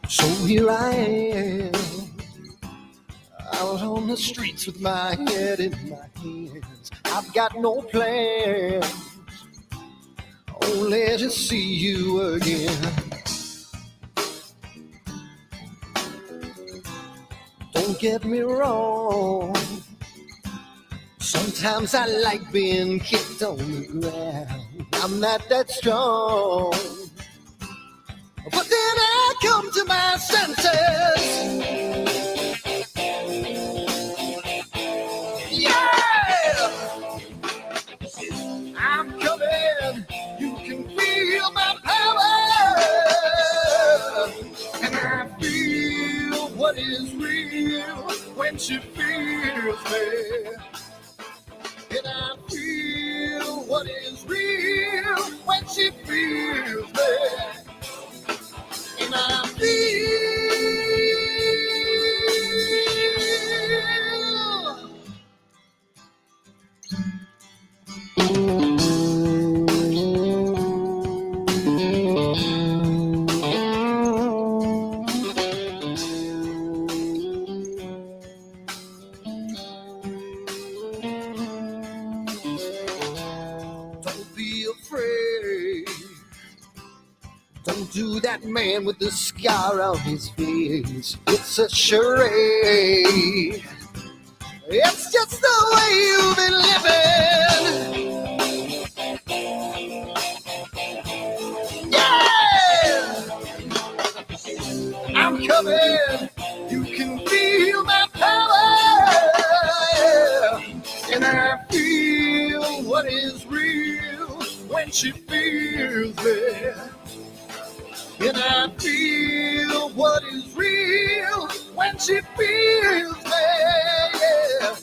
So here I am, out on the streets with my head in my hands. I've got no plans, only to see you again. Don't get me wrong, sometimes I like being kicked on the ground. I'm not that strong, but then I come to my senses. Yeah! I'm coming, you can feel my power. And I feel what is real when she feels me. And I feel what is real when she feels me. And I feel don't be afraid. Don't do that man with the scar on his face. It's a charade. It's just the way you've been living. Yeah! I'm coming. You can feel my power. And I feel what is real when she feels me. And I feel what is real when she feels me. Yeah.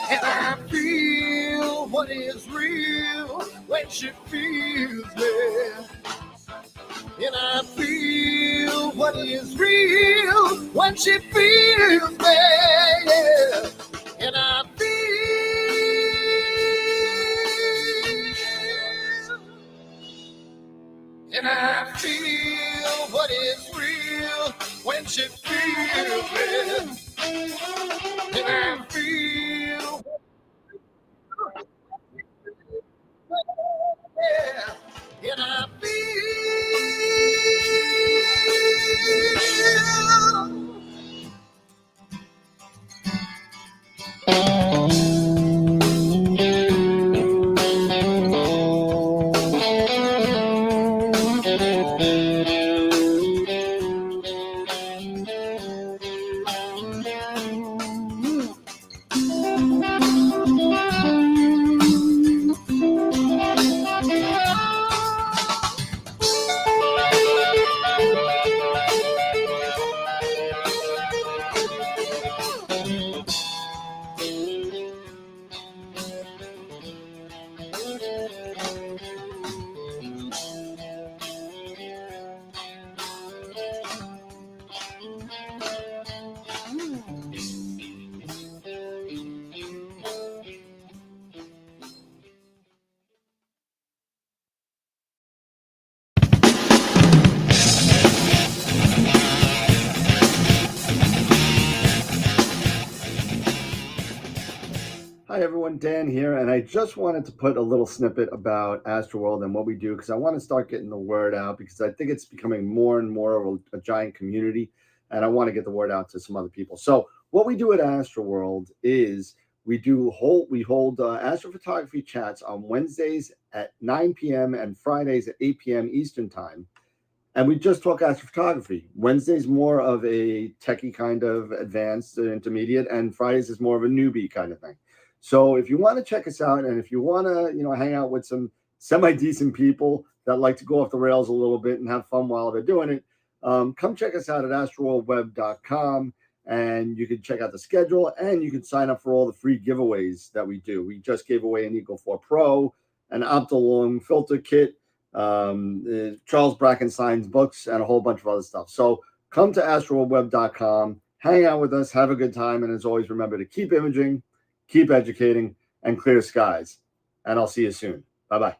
And I feel what is real when she feels me. And I feel what is real when she feels me. Yeah. And I feel what is real when she feels me. And I feel, yeah. And I everyone, Dan here, and I just wanted to put a little snippet about AstroWorld and what we do because I want to start getting the word out because I think it's becoming more and more of a giant community, and I want to get the word out to some other people. So what we do at AstroWorld is we hold astrophotography chats on Wednesdays at 9 p.m. and Fridays at 8 p.m. Eastern Time. And we just talk astrophotography. Wednesday's more of a techie kind of advanced intermediate, and Fridays is more of a newbie kind of thing. So if you want to check us out, and if you want to, hang out with some semi-decent people that like to go off the rails a little bit and have fun while they're doing it, come check us out at AstroWorldWeb.com, and you can check out the schedule, and you can sign up for all the free giveaways that we do. We just gave away an Eagle 4 Pro, an Optilong filter kit, Charles Brackenstein's books, and a whole bunch of other stuff. So come to AstroWorldWeb.com, hang out with us, have a good time, and as always, remember to keep imaging, keep educating, and clear skies. And I'll see you soon. Bye-bye.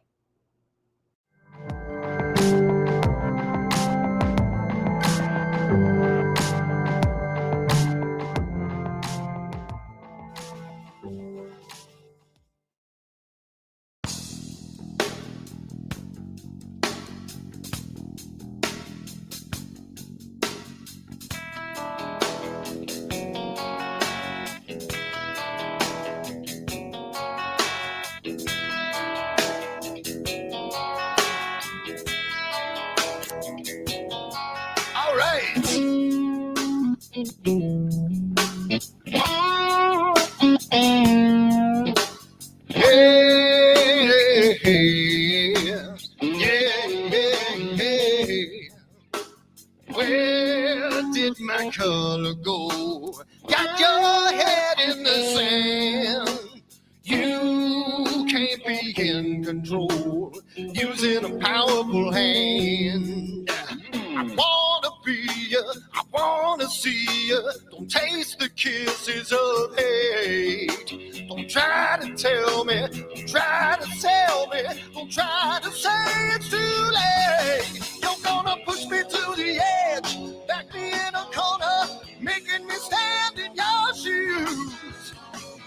Where did my color go? Got your head in the sand. You can't be in control using a powerful hand. I wanna be you, I wanna see you. Don't taste the kisses of hate. Don't try to tell me, don't try to sell me, don't try to say it's too late. You're gonna push me to the edge, back me in a corner, making me stand in your shoes.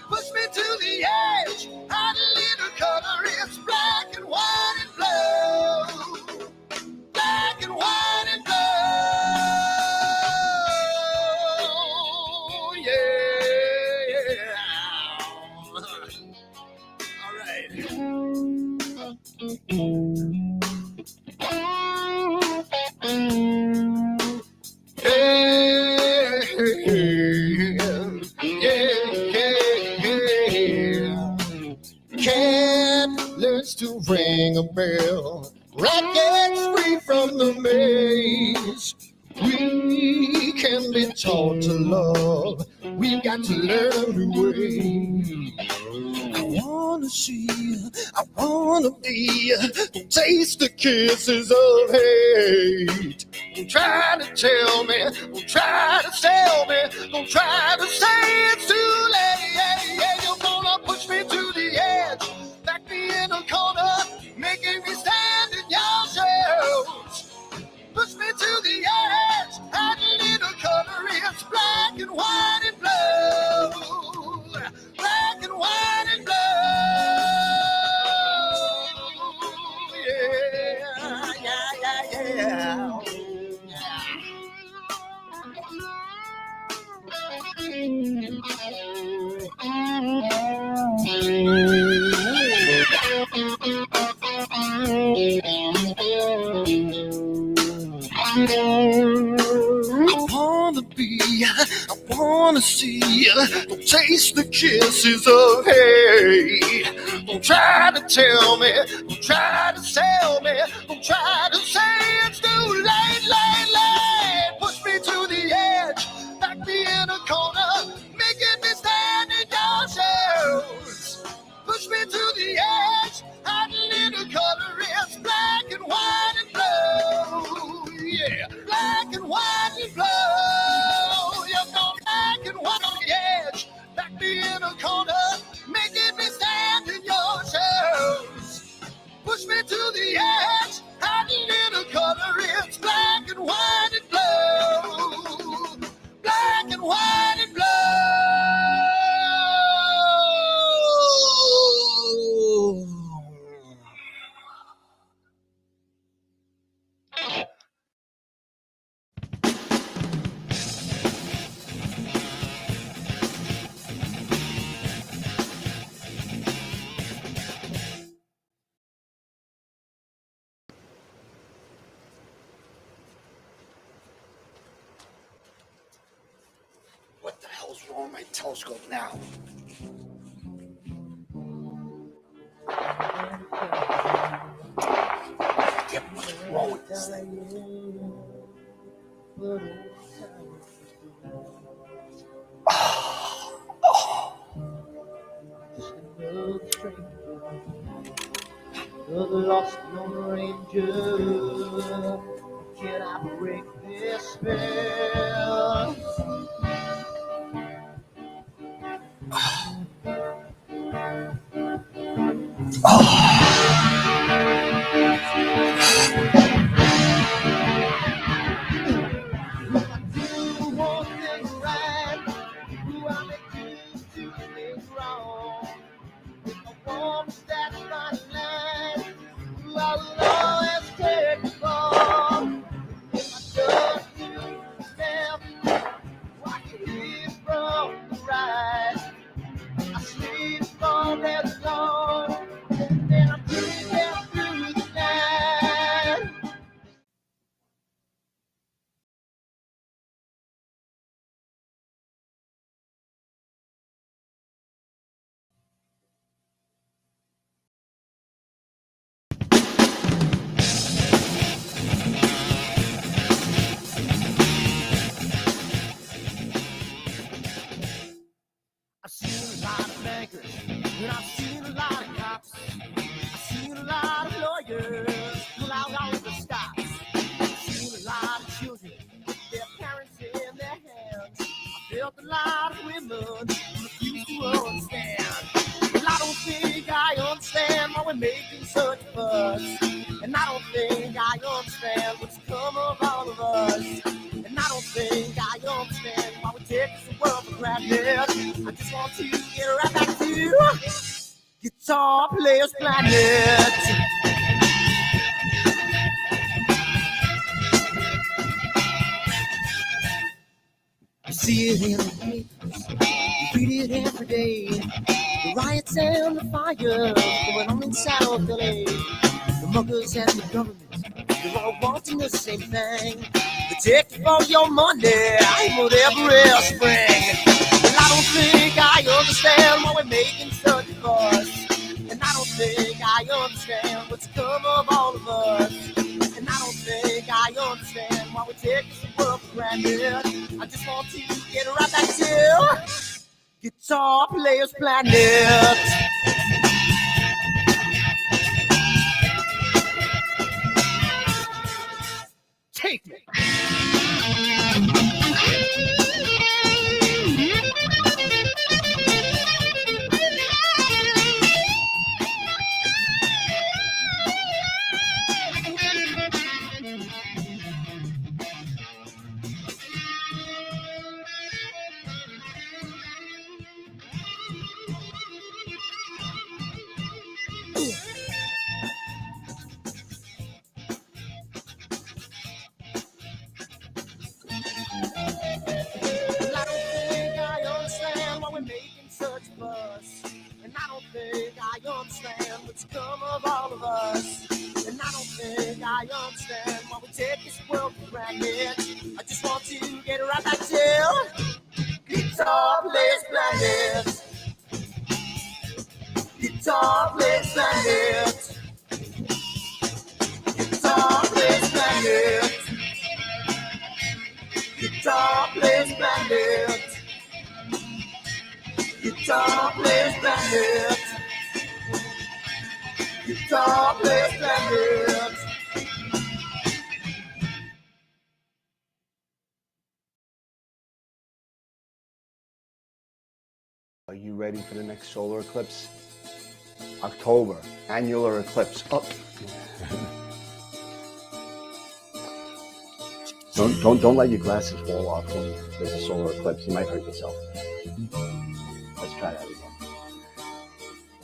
Push me to the edge, hide a little color, it's black and white and blue. Black and white and blue, yeah. All right. Cat learns to ring a bell. Rat gets free from the maze. We can be taught to love. We've got to learn a new way. I wanna see you, I wanna be you. Don't taste the kisses of hate. Don't try to tell me, don't try to sell me, don't try to say it's too late. You're gonna push me to the edge, back me in a corner, making me stand in your shadows. Push me to the edge, add a little color, it's black and white and blue. Black and white and blue, yeah. I wanna be, I wanna see, don't taste the kisses of hate. Don't try to tell me, don't try to sell me, don't try to say it's too late. Push me to the edge, back me in a corner, making me stand in your shoes. Push me to the edge, add a little color, it's black and white and blue. Yeah, black and white and blue. You're going black and white on the edge, back me in a corner, making me stand in your shoes. Push me to the edge, add a little color. on my telescope now. Get what's wrong with this thing. Another lost Lone Ranger. Can I break this spell? One thing right, who I make do two things wrong. If I want that fine line, who I will always take the fall. If I don't do them, I can hear from the right. I sleep all day long, and I'm dreaming through the night. I've seen a lot of bankers, and I've seen a lot of cops. I've seen a lot of lawyers pull out all of the stops. I've seen a lot of children with their parents in their hands. I felt a lot of women who refuse to understand. Well, I don't think I understand why we're making such a fuss. And I don't think I understand what's come of all of us. And I don't think I understand why we take this world for granted. I just want to get right back to Guitar Players Planet. You see it in the papers, you read it every day. The riots and the fires going on inside of LA. The muggers and the government, they're all wanting the same thing. They take all your money and whatever else bring. And I don't think I understand why we're making such a fuss. And I don't think I understand what's come of all of us. And I don't think I understand why we take this world for granted. I just want to get right back to Guitar Players Planet. Take me. Understand what's come of all of us. And I don't think I understand why we take this world for granted. I just want to get right back to Guitar Players Planet. Guitar Players Planet. Guitar Players Planet. Guitar Players Planet. Guitar Players Planet. Guitar Players Planet. Are you ready for the next solar eclipse? October, annular eclipse. Oh. Don't let your glasses fall off when there's a solar eclipse. You might hurt yourself. Let's try that again.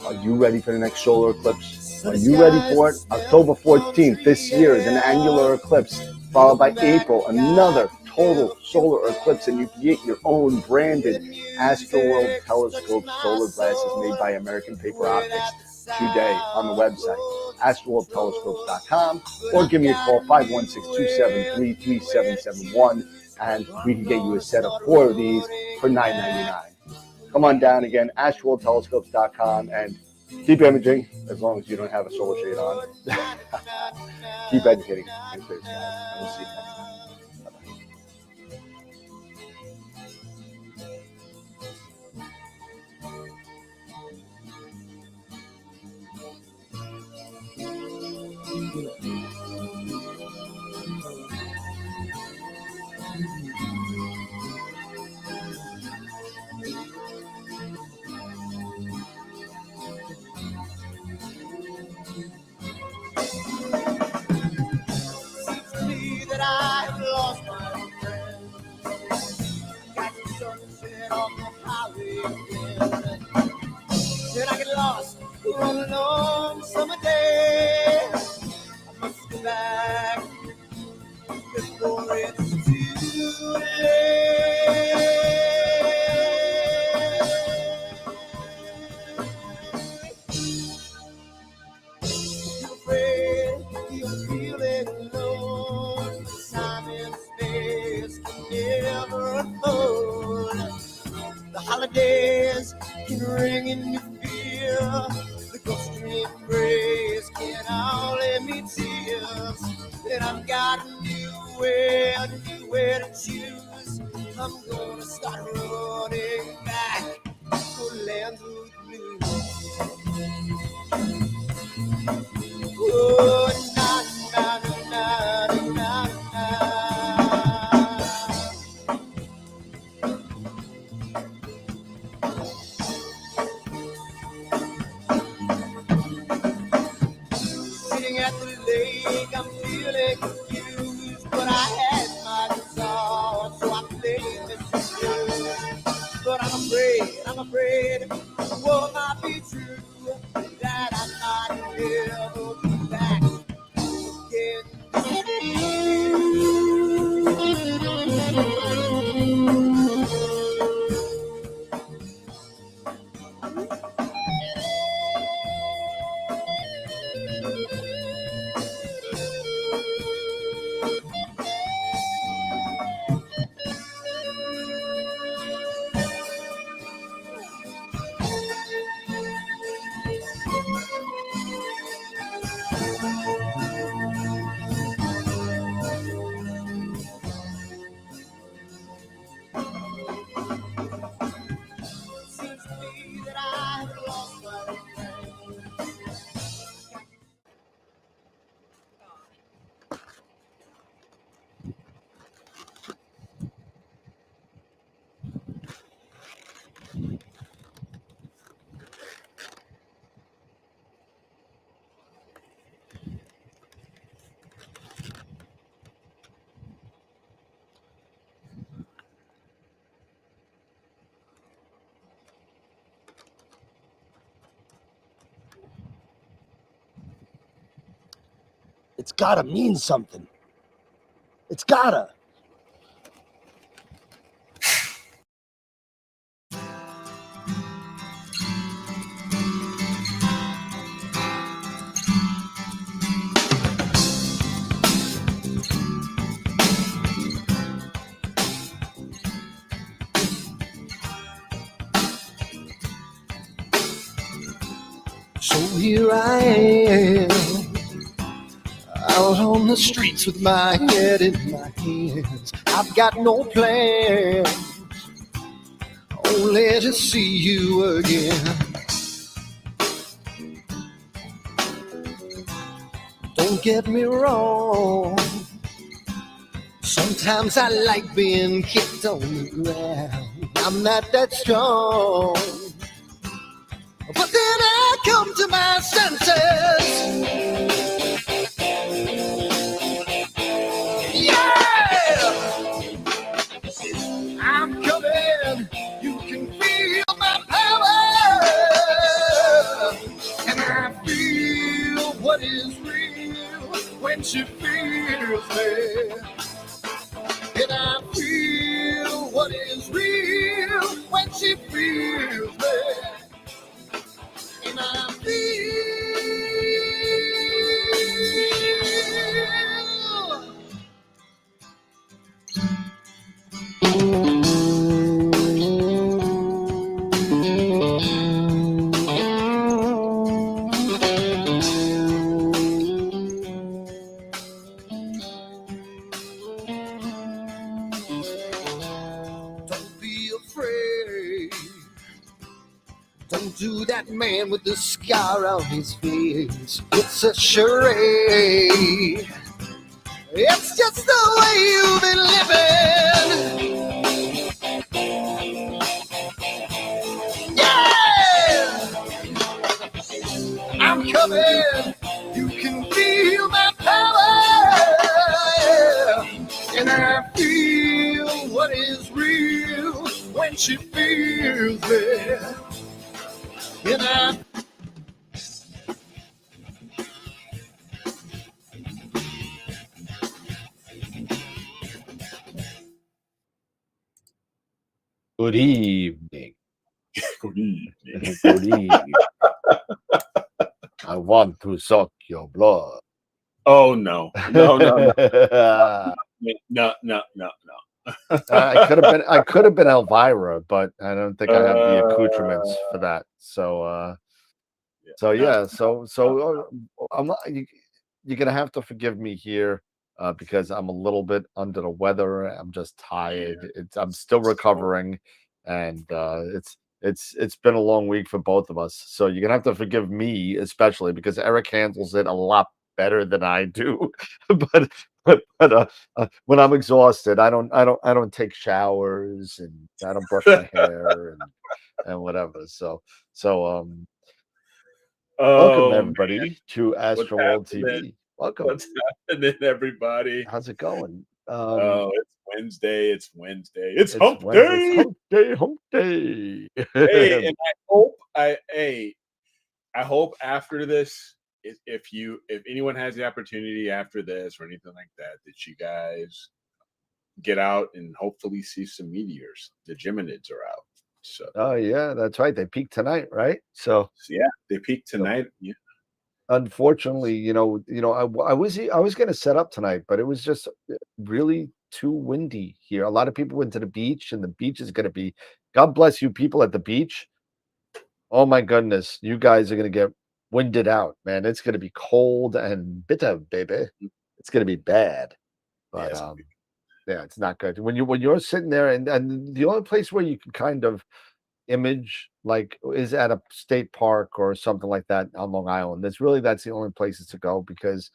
Are you ready for the next solar eclipse? Are you ready for it? October 14th this year is an annular eclipse, followed by April, another total solar eclipse, and you can get your own branded AstroWorld telescope solar glasses made by American Paper Optics today on the website, AstroWorldTelescopes.com, or give me a call, 516-273-3771, and we can get you a set of 4 of these for $9.99. Come on down again, AstroWorldTelescopes.com, and keep imaging as long as you don't have a solar shade on. Keep educating in space, guys, and we'll see you next time. Seems to me that I have lost my friend. Got the sunset on the highway again. Then I get lost rolling on summer day. I must go back before it's too late. You're afraid you'll feel it alone. Time and space can never unfold. The holidays can ring in your fear. The ghostly embrace can only me tears. And I've got a new way to choose. I'm gonna start running back to lands of blue. Oh, na na na na na. Sitting at the lake, I'm feeling confused, but I had my guitar, so I played this blues. But I'm afraid, the world might be true, that I might never be back again. Seems to me that I've lost my friend. It's gotta mean something. It's gotta. So here I am, out on the streets with my head in my hands. I've got no plans, only to see you again. Don't get me wrong, sometimes I like being kicked on the ground. I'm not that strong, but then I come to my senses. Yeah! I'm coming, you can feel my power. And I feel what is real when she feels me. And I feel what is real when she feels me. And I feel Don't do that man with the scar on his face. It's a charade. It's just the way you've been living. Yeah! I'm coming. You can feel my power. Yeah. And I feel what is real when she feels it. And I Good evening. Good evening. Good evening. I want to suck your blood. Oh no. No, no, no. No, no, no, no. I could have been Elvira, but I don't think I have the accoutrements for that. So I'm not, you're gonna have to forgive me here because I'm a little bit under the weather. I'm just tired. I'm still recovering, and it's been a long week for both of us. So you're gonna have to forgive me, especially because Eric handles it a lot better than I do. but when I'm exhausted, I don't take showers and I don't brush my hair and whatever. So welcome everybody man. to AstroWorld happening? TV. Welcome. What's happening, everybody? How's it going? It's Wednesday. It's Wednesday. It's It's hump Wednesday. day. Hump day. Hey, and I hope after this, if anyone has the opportunity after this or anything like that, that you guys get out and hopefully see some meteors. The Geminids are out. So Oh yeah, that's right. They peaked tonight, right? So yeah, they peak tonight. Yeah. unfortunately, I was going to set up tonight, but it was just really too windy here. A lot of people went to the beach, and the beach is going to be. God bless you, people at the beach. Oh my goodness, you guys are going to get winded out, man. It's going to be cold and bitter, baby. It's going to be bad. But Yes. yeah, it's not good. When you're sitting there, and the only place where you can kind of image like is at a state park or something like that on Long Island. That's the only places to go because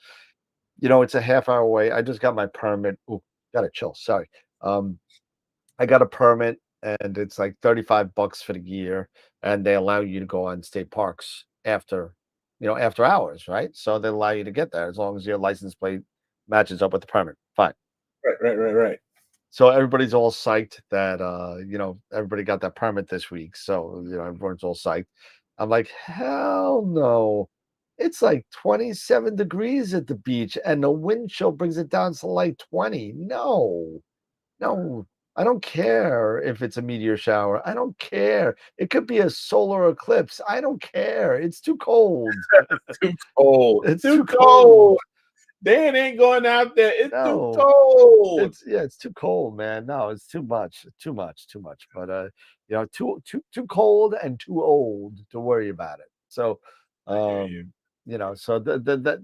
it's a half hour away. I just got my permit. Ooh, gotta chill. Sorry. I got a permit and it's like $35 for the year, and they allow you to go on state parks after hours, right? So they allow you to get there as long as your license plate matches up with the permit. Fine. Right. So everybody's all psyched that everybody got that permit this week. So everyone's all psyched. I'm like, hell no. It's like 27 degrees at the beach, and the wind chill brings it down to like 20. No, no, I don't care if it's a meteor shower. I don't care. It could be a solar eclipse. I don't care. It's too cold. Too cold. It's too too cold. cold. Dan ain't going out there. It's No. too cold. It's too cold, man. No, it's too much. But too cold and too old to worry about it. So I hear you. so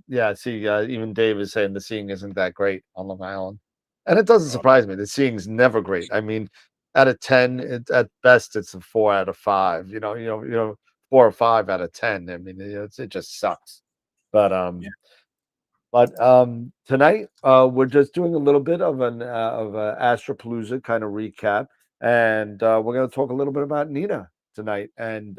yeah, see, even Dave is saying the seeing isn't that great on Long Island. And it doesn't surprise me. The seeing's never great. I mean, out of 10, at best it's a 4 out of 5. 4 or 5 out of 10. I mean, it just sucks. But tonight we're just doing a little bit of an Astropalooza kind of recap, and we're going to talk a little bit about Nina tonight and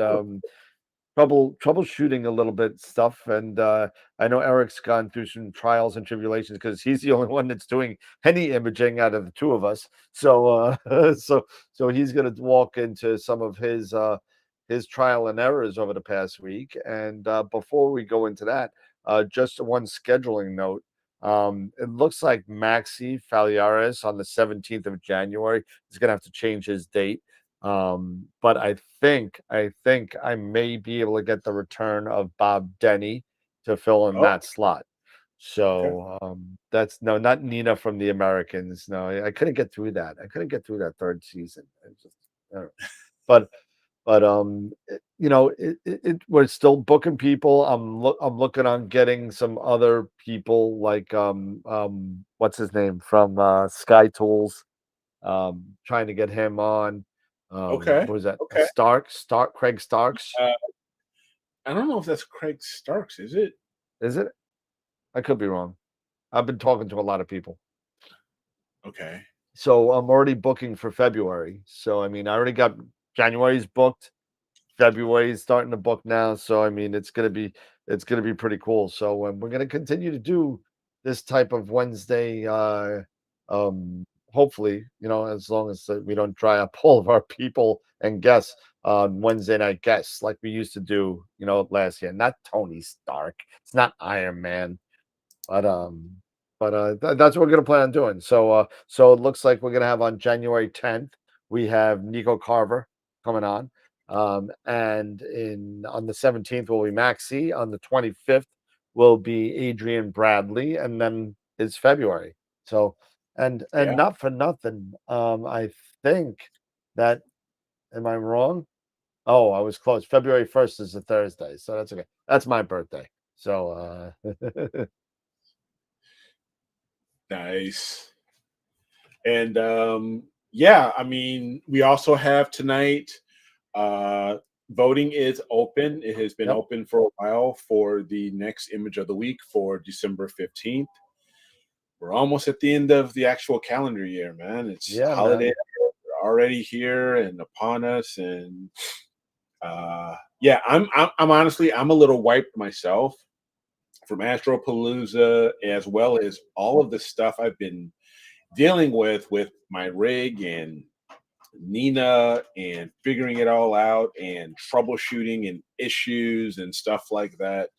troubleshooting a little bit stuff. And I know Eric's gone through some trials and tribulations because he's the only one that's doing any imaging out of the two of us. So so he's going to walk into some of his trial and errors over the past week. And before we go into that, just one scheduling note. It looks like Maxi Faliaris on the 17th of January is going to have to change his date. But I think I may be able to get the return of Bob Denny to fill in that slot. So that's not Nina from the Americans. No, I couldn't get through that. I couldn't get through that third season. But we're still booking people. I'm looking on getting some other people like what's his name from Sky Tools, trying to get him on. Okay. What was that? Okay. Craig Starks. I don't know if that's Craig Starks, is it? Is it? I could be wrong. I've been talking to a lot of people. Okay. So I'm already booking for February. So I mean, I already got January's booked. February's starting to book now. So I mean, it's gonna be pretty cool. So we're gonna continue to do this type of Wednesday. Hopefully, as long as we don't dry up all of our people and guests on Wednesday night guests like we used to do, last year. Not Tony Stark. It's not Iron Man. But that's what we're gonna plan on doing. So it looks like we're gonna have on January 10th, we have Nico Carver coming on. And on the 17th will be Maxi. On the 25th will be Adrian Bradley, and then it's February. So and Yeah. not for nothing. I think that, am I wrong? Oh, I was close. February 1st is a Thursday, so that's okay. That's my birthday. So Nice. And yeah, I mean, we also have tonight. Voting is open. It has been Yep. open for a while for the next image of the week for December 15th. We're almost at the end of the actual calendar year, man. It's Yeah, holiday man. already here and upon us, and yeah, I'm honestly I'm a little wiped myself from Astropalooza, as well as all of the stuff I've been dealing with my rig and Nina and figuring it all out and troubleshooting and issues and stuff like that.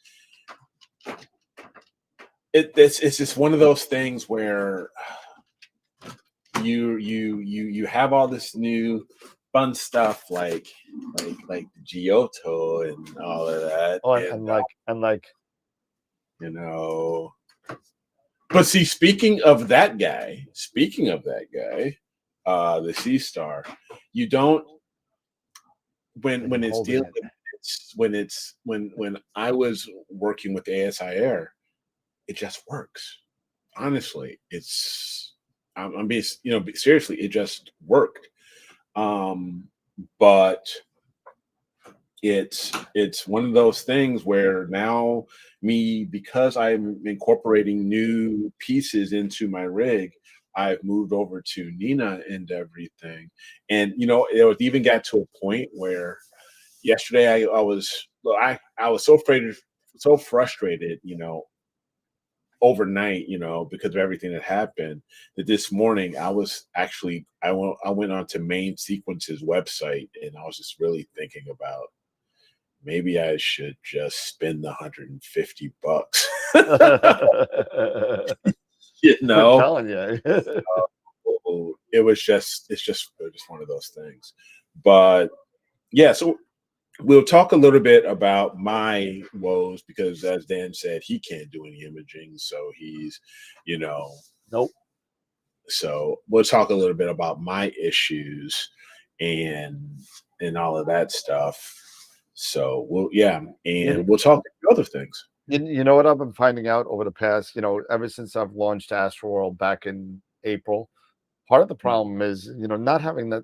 It's just one of those things where you have all this new fun stuff like Giotto and all of that. Oh, and and like you know, but see, speaking of that guy, the Sea Star, you don't when it's holding dealing it. when I was working with ASIR, it just works. Honestly, I'm being seriously, it just worked. But it's one of those things where now because I'm incorporating new pieces into my rig, I've moved over to Nina and everything. And it even got to a point where yesterday I was so frustrated, overnight, because of everything that happened, that this morning I went on to Main Sequence's website, and I was just really thinking about maybe I should just spend the $150. I'm telling you. It's just one of those things. But yeah, so we'll talk a little bit about my woes, because as Dan said, he can't do any imaging, so he's Nope. So we'll talk a little bit about my issues and all of that stuff. So we'll talk other things. You know what I've been finding out over the past, ever since I've launched AstroWorld back in April, part of the problem is, not having that,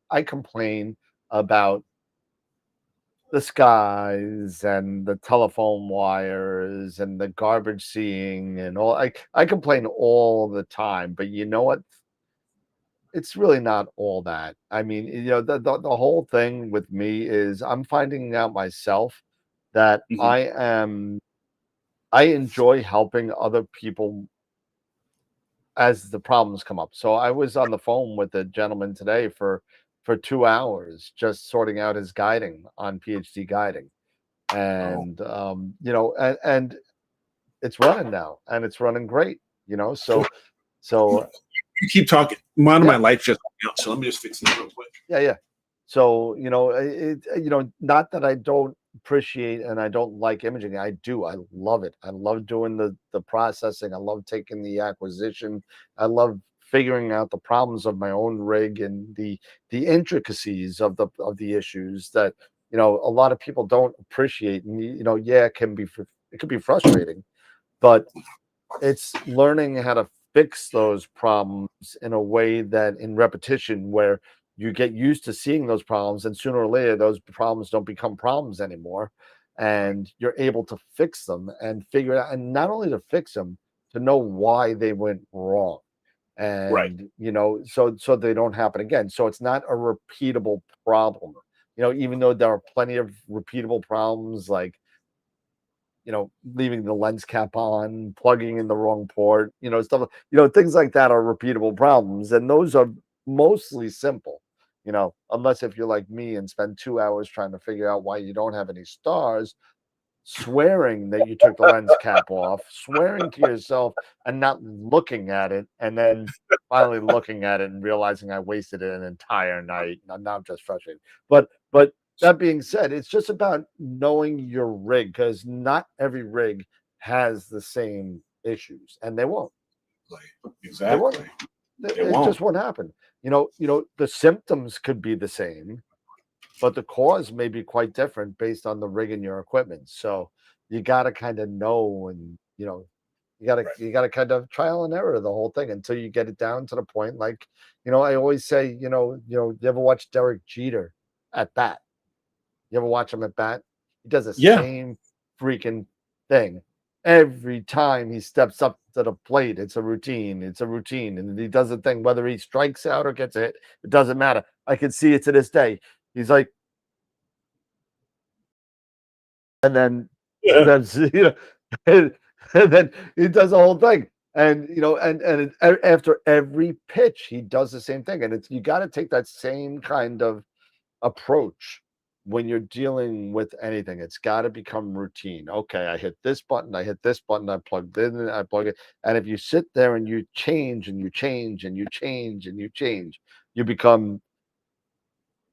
I complain about the skies and the telephone wires and the garbage seeing and all. I complain all the time, but you know what? It's really not all that. I mean, the whole thing with me is I'm finding out myself that I enjoy helping other people as the problems come up. So I was on the phone with a gentleman today for 2 hours, just sorting out his guiding on PhD guiding. And and it's running now, and it's running great, so you keep talking. My lights just went out, so let me just fix it real quick. yeah. So not that I don't appreciate and I don't like imaging. I do. I love it. I love doing the processing. I love taking the acquisition. I love figuring out the problems of my own rig and the intricacies of the issues that a lot of people don't appreciate. And it can be frustrating, but it's learning how to fix those problems in a way that in repetition where you get used to seeing those problems, and sooner or later those problems don't become problems anymore, and you're able to fix them and figure it out, and not only to fix them, to know why they went wrong, Right. and so they don't happen again. So it's not a repeatable problem. Even though there are plenty of repeatable problems, like leaving the lens cap on, plugging in the wrong port, stuff, things like that are repeatable problems. And those are mostly simple, unless if you're like me and spend 2 hours trying to figure out why you don't have any stars, swearing that you took the lens cap off, swearing to yourself and not looking at it, and then finally looking at it and realizing I wasted an entire night. Now I'm just frustrated. But that being said, it's just about knowing your rig, because not every rig has the same issues, and they won't. They won't. Exactly. It just won't happen. The symptoms could be the same, but the cause may be quite different based on the rig and your equipment. So you got to kind of know, and you got to kind of trial and error the whole thing until you get it down to the point. Like, I always say, you ever watch Derek Jeter at bat? You ever watch him at bat? He does the same freaking thing every time he steps up to the plate. It's a routine. It's a routine, and he does the thing whether he strikes out or gets a hit. It doesn't matter. I can see it to this day. He's like, and then that's and then he does the whole thing, and after every pitch he does the same thing, and it's you got to take that same kind of approach when you're dealing with anything. It's got to become routine. Okay, I hit this button, I plugged in, I plug it. And if you sit there and you change and you change and you change and you change, you become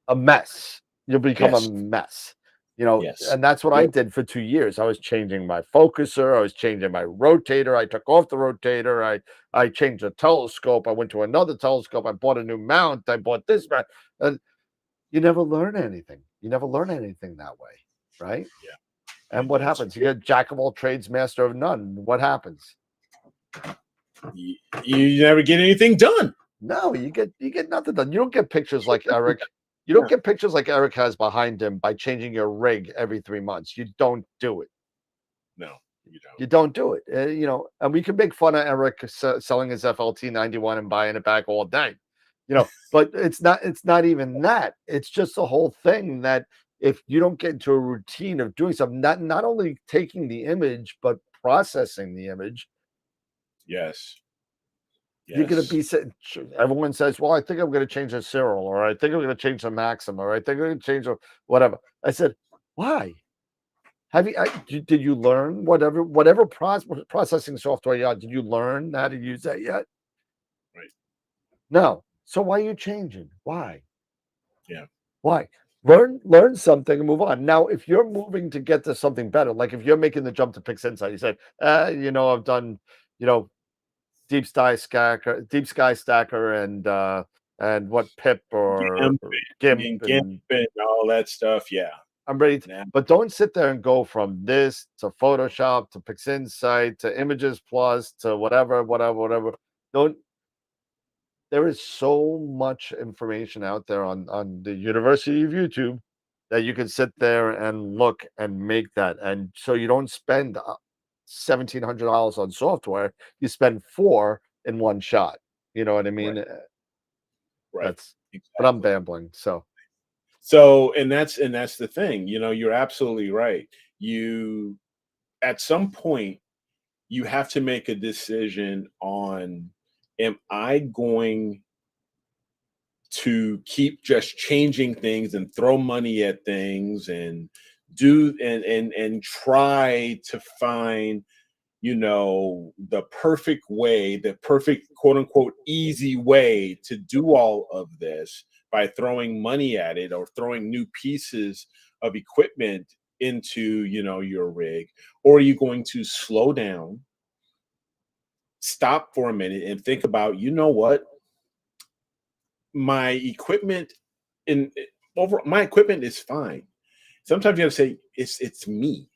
a mess. You'll become a mess. And that's what I did for 2 years. I was changing my focuser, I was changing my rotator, I took off the rotator, I changed the telescope, I went to another telescope, I bought a new mount, I bought this mount, and you never learn anything. You never learn anything that way, right? Yeah. And what happens? You get jack of all trades, master of none. What happens? You never get anything done. No, you get nothing done. You don't get pictures like Eric. You don't get pictures like Eric has behind him by changing your rig every 3 months. You don't do it. No, you don't. You don't do it. And we can make fun of Eric selling his FLT91 and buying it back all day. But it's not even that. It's just the whole thing that if you don't get into a routine of doing something, not only taking the image, but processing the image. Yes. You're going to be, everyone says, well, I think I'm going to change the serial, or I think I'm going to change the Maxim, or I think I'm going to change whatever. I said, why? Did you learn whatever processing software you have? Did you learn how to use that yet? Right. No. So why are you changing? Why? Yeah. Why? Learn something and move on. Now, if you're moving to get to something better, like if you're making the jump to Pix Insight, you said, I've done, Deep Sky Stacker and what PIP or GIMP and all that stuff. Yeah. I'm ready but don't sit there and go from this to Photoshop to Pix Insight to Images Plus to whatever. There is so much information out there on the University of YouTube that you can sit there and look and make that. And so you don't spend $1,700 on software, you spend $4 in one shot. You know what I mean? Right. Exactly. But I'm babbling. So, and that's the thing, you're absolutely right. You, at some point, you have to make a decision on, am I going to keep just changing things and throw money at things and do and try to find the perfect way, the perfect quote unquote easy way to do all of this by throwing money at it or throwing new pieces of equipment into your rig? Or are you going to slow down, stop for a minute and think about, what my equipment my equipment is fine. Sometimes you have to say it's me.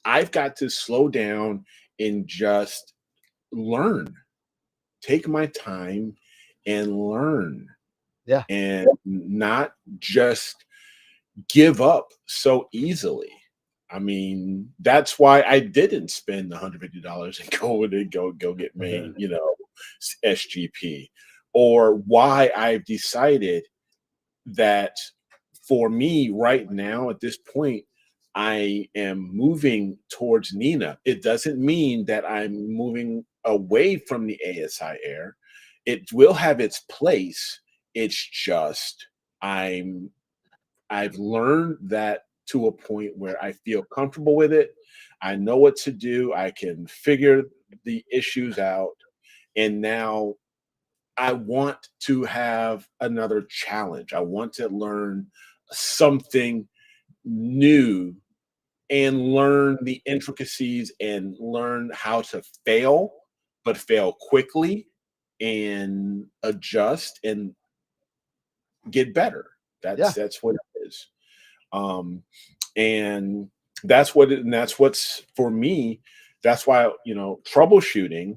I've got to slow down and just learn, take my time and learn. Yeah. and not just give up so easily. I mean, that's why I didn't spend $150 and go get me, SGP, or why I've decided that for me right now at this point, I am moving towards Nina. It doesn't mean that I'm moving away from the ASI Air. It will have its place. It's just I've learned that to a point where I feel comfortable with it. I know what to do. I can figure the issues out. And now I want to have another challenge. I want to learn something new and learn the intricacies and learn how to fail, but fail quickly and adjust and get better. That's what it is. And that's what's for me. That's why, troubleshooting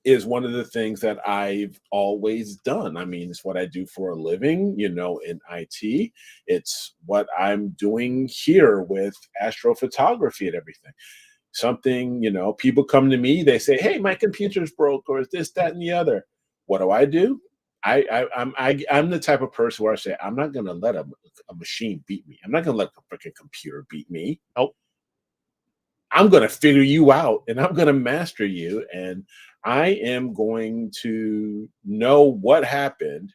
is one of the things that I've always done. I mean, it's what I do for a living, in IT. It's what I'm doing here with astrophotography and everything. Something, people come to me, they say, "Hey, my computer's broke," or this, that, and the other. What do? I'm the type of person where I say, I'm not going to let a machine beat me. I'm not going to let the freaking computer beat me. Oh, I'm going to figure you out and I'm going to master you. And I am going to know what happened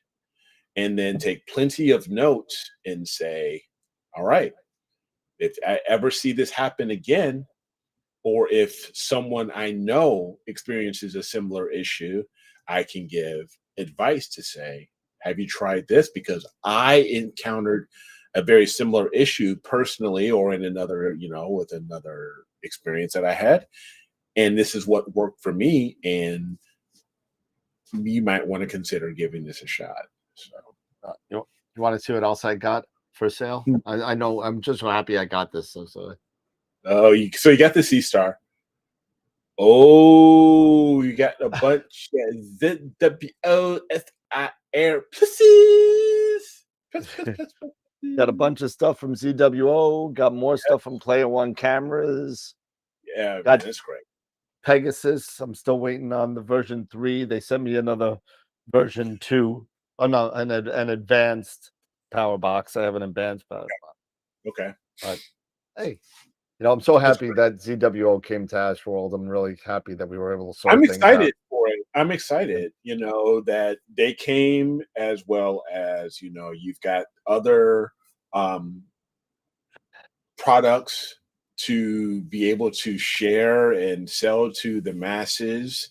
and then take plenty of notes and say, all right, if I ever see this happen again, or if someone I know experiences a similar issue, I can give advice to say, have you tried this? Because I encountered a very similar issue personally or in another, with another experience that I had. And this is what worked for me. And you might want to consider giving this a shot. So you want to see what else I got for sale? I know I'm just so happy I got this. So so you got the C Star. Oh, you got a bunch of ZWOSI Air pussies. Got a bunch of stuff from ZWO. Got more stuff from Player One cameras. Yeah, man, that's great. Pegasus. I'm still waiting on the version 3. They sent me another version 2. Oh no, an advanced power box. I have an advanced power box. Okay. But hey, I'm so happy that ZWO came to AstroWorld. I'm really happy that we were able to sort I'm things excited out. for it. I'm excited, that they came, as well as, you've got other products to be able to share and sell to the masses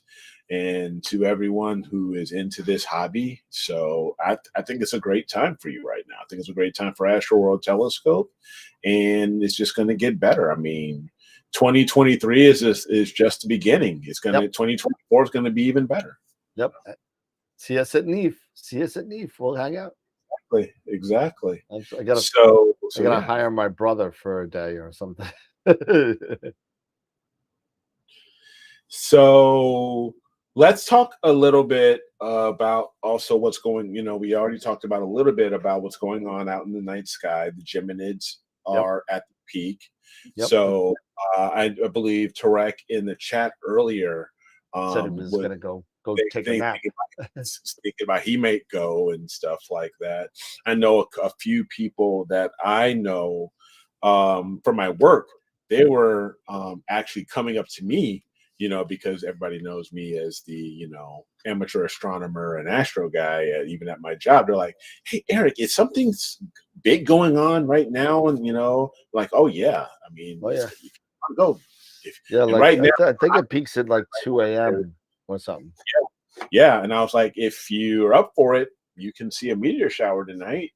and to everyone who is into this hobby. So I think it's a great time for you right now. I think it's a great time for AstroWorld Telescope, and it's just going to get better. I mean, 2023 is just the beginning. It's going to 2024 is going to be even better. Yep. See us at NEAF. See us at NEAF. We'll hang out. Exactly. I gotta hire my brother for a day or something. So let's talk a little bit about also what's going, we already talked about a little bit about what's going on out in the night sky. The Geminids are at the peak. So I believe Tarek in the chat earlier said he was going to go take a nap. Thinking about he might go and stuff like that. I know a few people that I know from my work, they were actually coming up to me, because everybody knows me as the, amateur astronomer and astro guy, even at my job. They're like, "Hey, Eric, is something big going on right now?" And, like, "Oh, yeah. I mean, if you want to go." Like right now, I think it peaks at like 2 a.m. or something. Yeah. And I was like, if you're up for it, you can see a meteor shower tonight,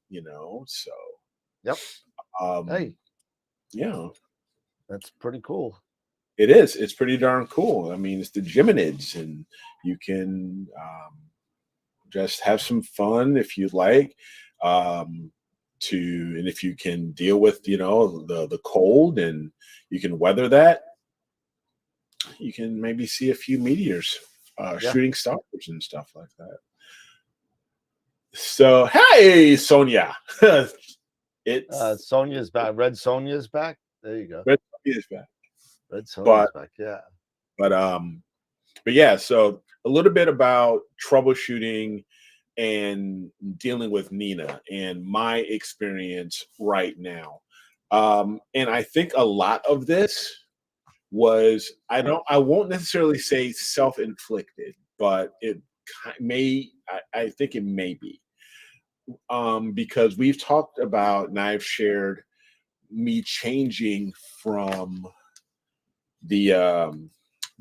so. Yep. Hey. Yeah. That's pretty cool. It is. It's pretty darn cool. I mean, it's the Geminids, and you can just have some fun if you'd like. And if you can deal with, the cold and you can weather that, you can maybe see a few meteors, shooting stars and stuff like that. So hey, Sonia. It's Sonia's back. Red Sonia's back. There you go. Red Sonia is back. Red Sonia's back. Yeah. But yeah, so a little bit about troubleshooting and dealing with Nina and my experience right now. And I think a lot of this was I won't necessarily say self-inflicted, but I think it may be. Because we've talked about and I've shared me changing from the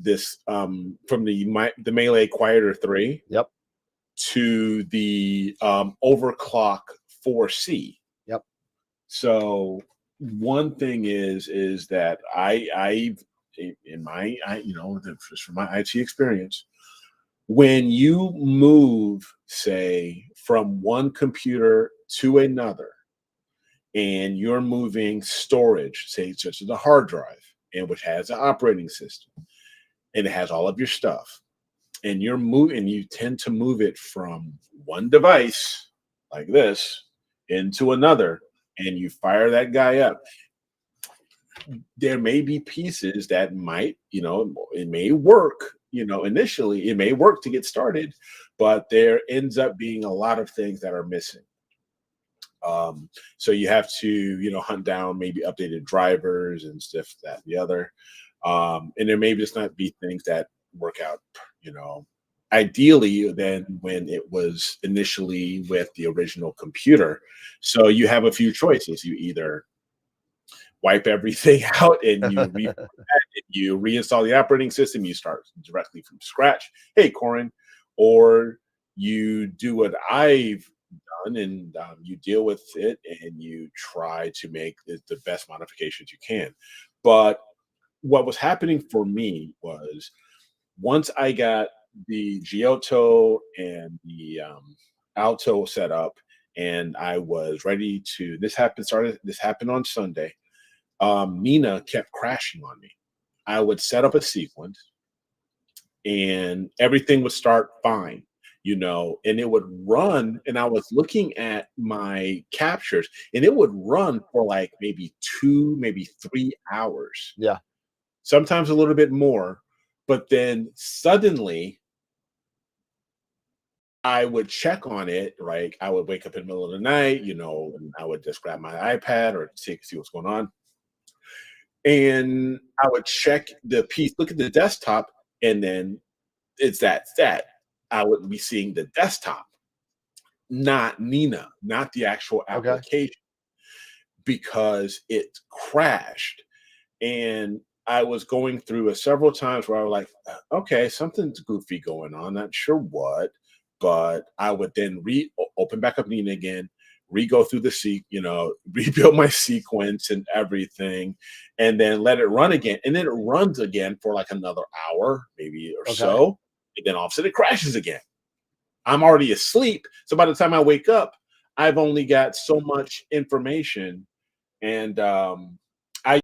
from the Melee Quieter 3 Yep. to the overclock 4C. Yep. So one thing is that just from my IT experience, when you move, say, from one computer to another, and you're moving storage, say, such as a hard drive, and which has an operating system, and it has all of your stuff, and you tend to move it from one device like this into another, and you fire that guy up. There may be pieces that might, it may work, initially, it may work to get started, but there ends up being a lot of things that are missing. So you have to, hunt down maybe updated drivers and stuff, that, and the other. And there may just not be things that work out, ideally than when it was initially with the original computer. So you have a few choices. You either wipe everything out and you reinstall the operating system, you start directly from scratch. Hey, Corin, or you do what I've done and you deal with it and you try to make the best modifications you can. But what was happening for me was once I got the Giotto and the Alto set up and I was ready to, this happened on Sunday. Nina kept crashing on me. I would set up a sequence and everything would start fine, and it would run. And I was looking at my captures and it would run for like maybe 2, maybe 3 hours. Yeah. Sometimes a little bit more. But then suddenly I would check on it, right? I would wake up in the middle of the night, and I would just grab my iPad or see what's going on. And I would check the piece, look at the desktop, and then it's that. I would be seeing the desktop, not Nina, not the actual application, because it crashed. And I was going through several times where I was like, okay, something's goofy going on, not sure what, but I would then open back up Nina again, re-go through rebuild my sequence and everything, and then let it run again. And then it runs again for like another hour, maybe or so. And then all of a sudden it crashes again. I'm already asleep. So by the time I wake up, I've only got so much information. And I